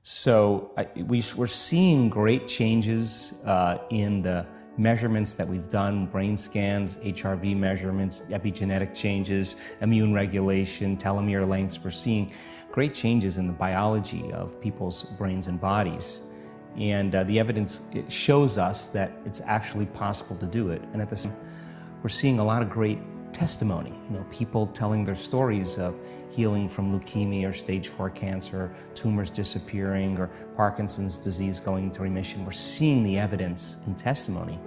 So we're seeing great changes in the measurements that we've done, brain scans, HRV measurements, epigenetic changes, immune regulation, telomere lengths. We're seeing great changes in the biology of people's brains and bodies. And the evidence shows us that it's actually possible to do it. And at the same time, we're seeing a lot of great testimony, people telling their stories of healing from leukemia or stage 4 cancer, tumors disappearing, or Parkinson's disease going into remission. We're seeing the evidence in testimony.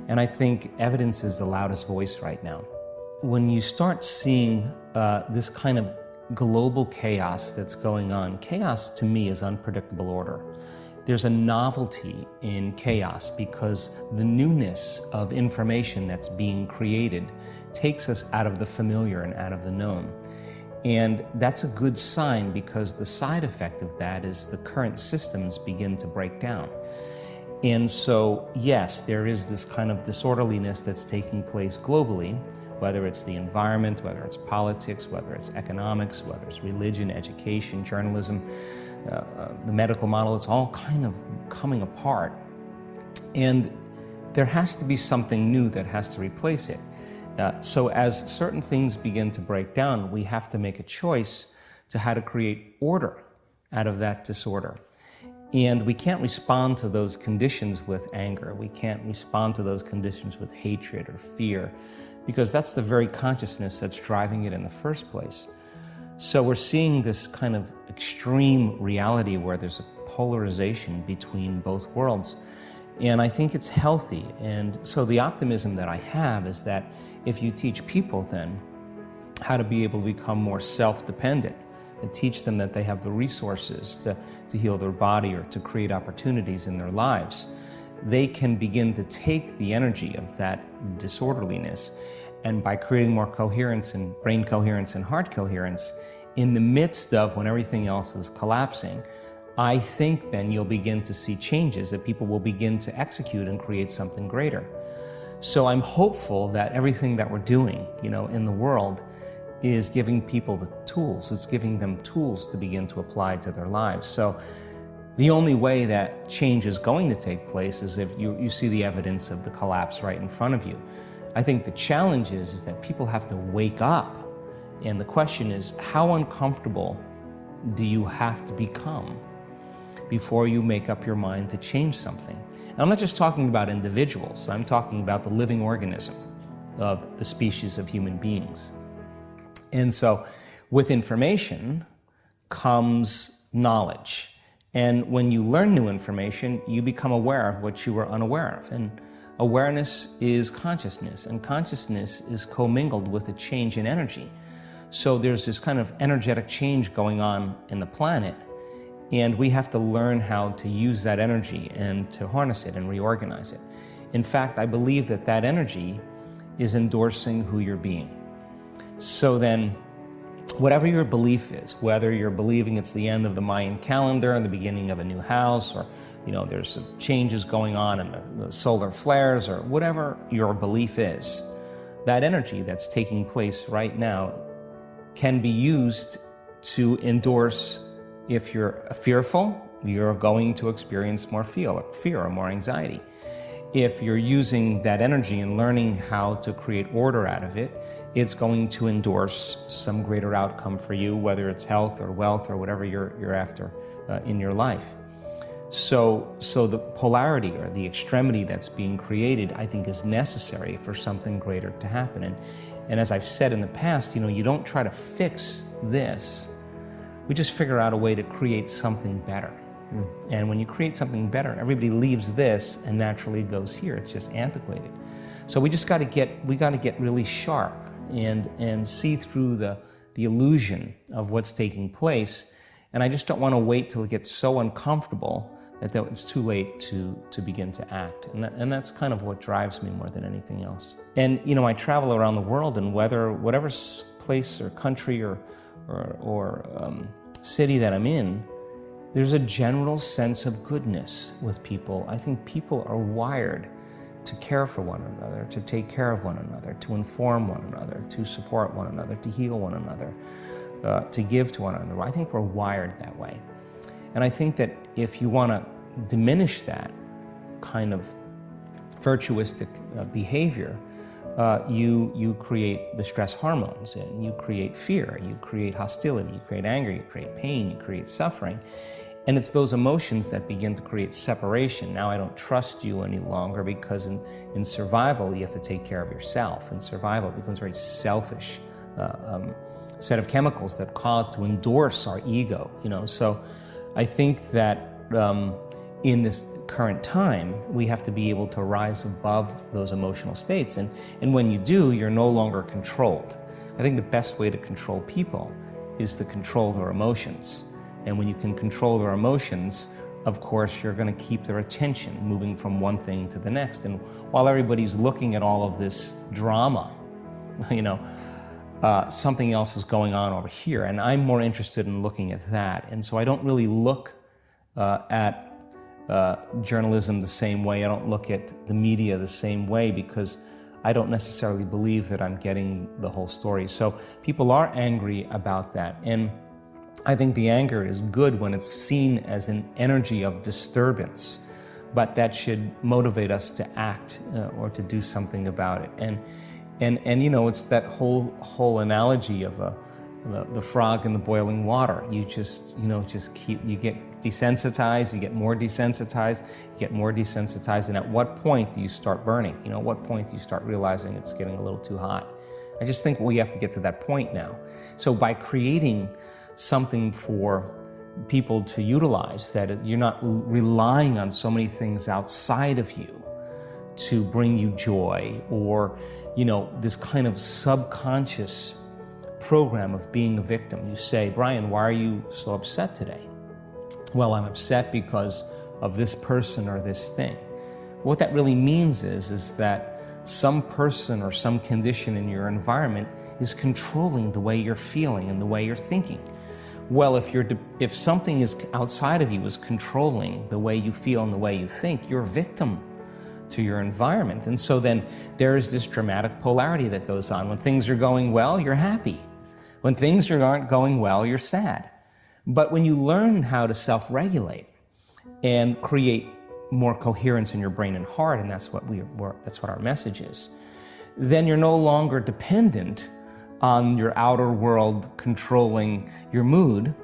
And I think evidence is the loudest voice right now. When you start seeing this kind of global chaos that's going on, chaos to me is unpredictable order. There's a novelty in chaos because the newness of information that's being created takes us out of the familiar and out of the known. And that's a good sign because the side effect of that is the current systems begin to break down. And so, yes, there is this kind of disorderliness that's taking place globally, whether it's the environment, whether it's politics, whether it's economics, whether it's religion, education, journalism, the medical model. It's all kind of coming apart. And there has to be something new that has to replace it. So as certain things begin to break down, we have to make a choice to how to create order out of that disorder. And we can't respond to those conditions with anger. We can't respond to those conditions with hatred or fear, because that's the very consciousness that's driving it in the first place. So we're seeing this kind of extreme reality where there's a polarization between both worlds. And I think it's healthy. And so the optimism that I have is that if you teach people then how to be able to become more self-dependent and teach them that they have the resources to heal their body or to create opportunities in their lives, they can begin to take the energy of that disorderliness, and by creating more coherence and brain coherence and heart coherence in the midst of when everything else is collapsing, I think then you'll begin to see changes that people will begin to execute and create something greater. So I'm hopeful that everything that we're doing, in the world is giving people the tools. It's giving them tools to begin to apply to their lives. So the only way that change is going to take place is if you see the evidence of the collapse right in front of you. I think the challenge is that people have to wake up. And the question is, how uncomfortable do you have to become before you make up your mind to change something? And I'm not just talking about individuals. I'm talking about the living organism of the species of human beings. And so with information comes knowledge. And when you learn new information, you become aware of what you were unaware of. And awareness is consciousness, and consciousness is commingled with a change in energy. So there's this kind of energetic change going on in the planet, and we have to learn how to use that energy and to harness it and reorganize it. In fact, I believe that that energy is endorsing who you're being. So then, whatever your belief is, whether you're believing it's the end of the Mayan calendar and the beginning of a new house, or there's some changes going on in the solar flares, or whatever your belief is, that energy that's taking place right now can be used to endorse. If you're fearful, you're going to experience more fear or more anxiety. If you're using that energy and learning how to create order out of it, it's going to endorse some greater outcome for you, whether it's health or wealth or whatever you're after in your life. So the polarity or the extremity that's being created, I think, is necessary for something greater to happen. And as I've said in the past, you don't try to fix this. We just figure out a way to create something better. And when you create something better, everybody leaves this and naturally goes here. It's just antiquated. So we got to get really sharp and see through the illusion of what's taking place. And I just don't want to wait till it gets so uncomfortable that it's too late to begin to act. And that's kind of what drives me more than anything else. And I travel around the world, and whatever place or country or city that I'm in, there's a general sense of goodness with people. I think people are wired to care for one another, to take care of one another, to inform one another, to support one another, to heal one another, to give to one another. I think we're wired that way. And I think that if you want to diminish that kind of virtuistic behavior, you create the stress hormones, and you create fear, you create hostility, you create anger, you create pain, you create suffering. And it's those emotions that begin to create separation. Now I don't trust you any longer, because in survival, you have to take care of yourself. In survival, it becomes a very selfish set of chemicals that cause to endorse our ego, So I think that in this current time, we have to be able to rise above those emotional states. And when you do, you're no longer controlled. I think the best way to control people is to control their emotions. And when you can control their emotions, of course, you're going to keep their attention moving from one thing to the next. And while everybody's looking at all of this drama, something else is going on over here. And I'm more interested in looking at that. And so I don't really look at journalism the same way. I don't look at the media the same way, because I don't necessarily believe that I'm getting the whole story. So people are angry about that. And I think the anger is good when it's seen as an energy of disturbance, but that should motivate us to act or to do something about it. And it's that whole analogy of the frog in the boiling water. You just get desensitized, you get more desensitized, you get more desensitized, and at what point do you start burning? At what point do you start realizing it's getting a little too hot? I just think we have to get to that point now. So by creating something for people to utilize, that you're not relying on so many things outside of you to bring you joy, or this kind of subconscious program of being a victim. You say, Brian, why are you so upset today? Well, I'm upset because of this person or this thing. What that really means is that some person or some condition in your environment is controlling the way you're feeling and the way you're thinking. Well, if something is outside of you is controlling the way you feel and the way you think, you're a victim to your environment. And so then there is this dramatic polarity that goes on. When things are going well, you're happy. When things aren't going well, you're sad. But when you learn how to self-regulate and create more coherence in your brain and heart, and that's what our message is, then you're no longer dependent on your outer world controlling your mood.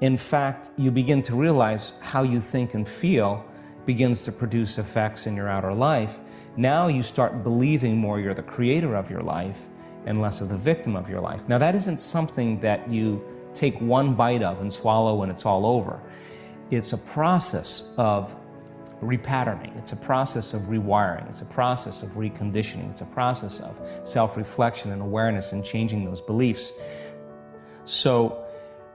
In fact, you begin to realize how you think and feel begins to produce effects in your outer life. Now you start believing more you're the creator of your life and less of the victim of your life. Now that isn't something that you take one bite of and swallow and it's all over. It's a process of repatterning. It's a process of rewiring. It's a process of reconditioning. It's a process of self-reflection and awareness and changing those beliefs. So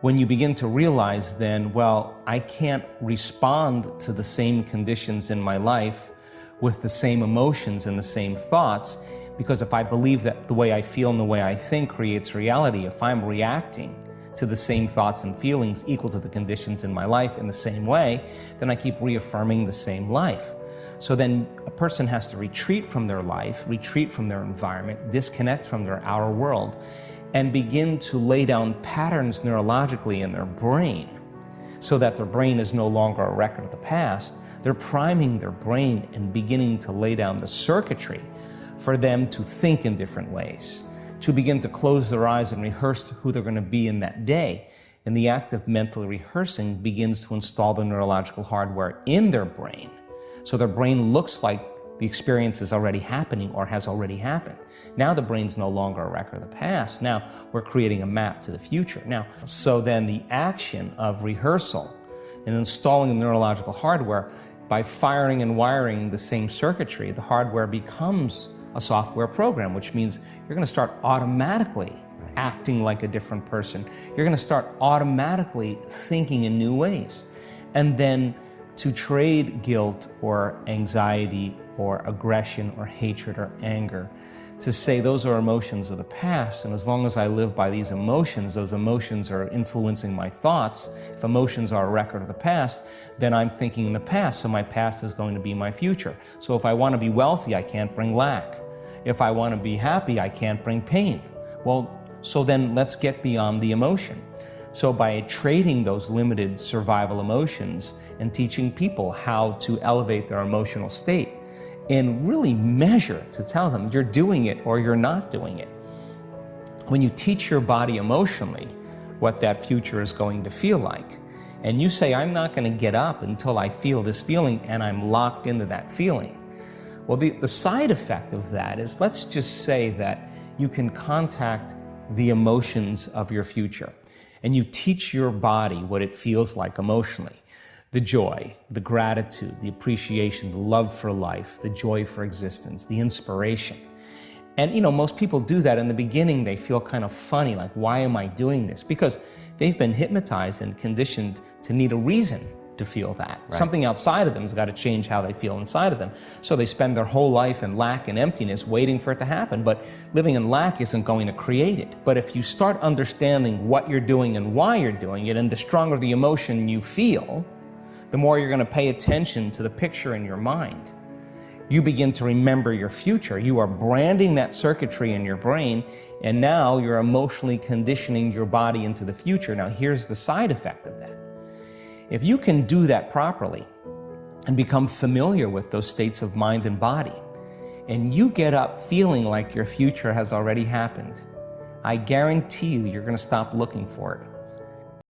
when you begin to realize then, well, I can't respond to the same conditions in my life with the same emotions and the same thoughts, because if I believe that the way I feel and the way I think creates reality, if I'm reacting to the same thoughts and feelings equal to the conditions in my life in the same way, then I keep reaffirming the same life. So then a person has to retreat from their life, retreat from their environment, disconnect from their outer world, and begin to lay down patterns neurologically in their brain, so that their brain is no longer a record of the past. They're priming their brain and beginning to lay down the circuitry for them to think in different ways, to begin to close their eyes and rehearse who they're going to be in that day. And the act of mentally rehearsing begins to install the neurological hardware in their brain. So their brain looks like the experience is already happening or has already happened. Now the brain's no longer a record of the past. Now we're creating a map to the future. So then the action of rehearsal and installing the neurological hardware, by firing and wiring the same circuitry, the hardware becomes a software program, which means you're going to start automatically acting like a different person. You're going to start automatically thinking in new ways. And then to trade guilt or anxiety or aggression or hatred or anger, to say those are emotions of the past, and as long as I live by these emotions, those emotions are influencing my thoughts. If emotions are a record of the past, then I'm thinking in the past, so my past is going to be my future. So if I want to be wealthy, I can't bring lack. If I want to be happy, I can't bring pain. Well, so then let's get beyond the emotion. So by trading those limited survival emotions and teaching people how to elevate their emotional state and really measure to tell them you're doing it or you're not doing it. When you teach your body emotionally what that future is going to feel like, and you say, I'm not going to get up until I feel this feeling, and I'm locked into that feeling. Well, the side effect of that is, let's just say that you can contact the emotions of your future, and you teach your body what it feels like emotionally. The joy, the gratitude, the appreciation, the love for life, the joy for existence, the inspiration. And most people do that in the beginning. They feel kind of funny, like, why am I doing this? Because they've been hypnotized and conditioned to need a reason to feel that. Right. Something outside of them has got to change how they feel inside of them. So they spend their whole life in lack and emptiness waiting for it to happen. But living in lack isn't going to create it. But if you start understanding what you're doing and why you're doing it, and the stronger the emotion you feel, the more you're going to pay attention to the picture in your mind. You begin to remember your future. You are branding that circuitry in your brain, and now you're emotionally conditioning your body into the future. Now here's the side effect of that. If you can do that properly and become familiar with those states of mind and body, and you get up feeling like your future has already happened, I guarantee you're going to stop looking for it.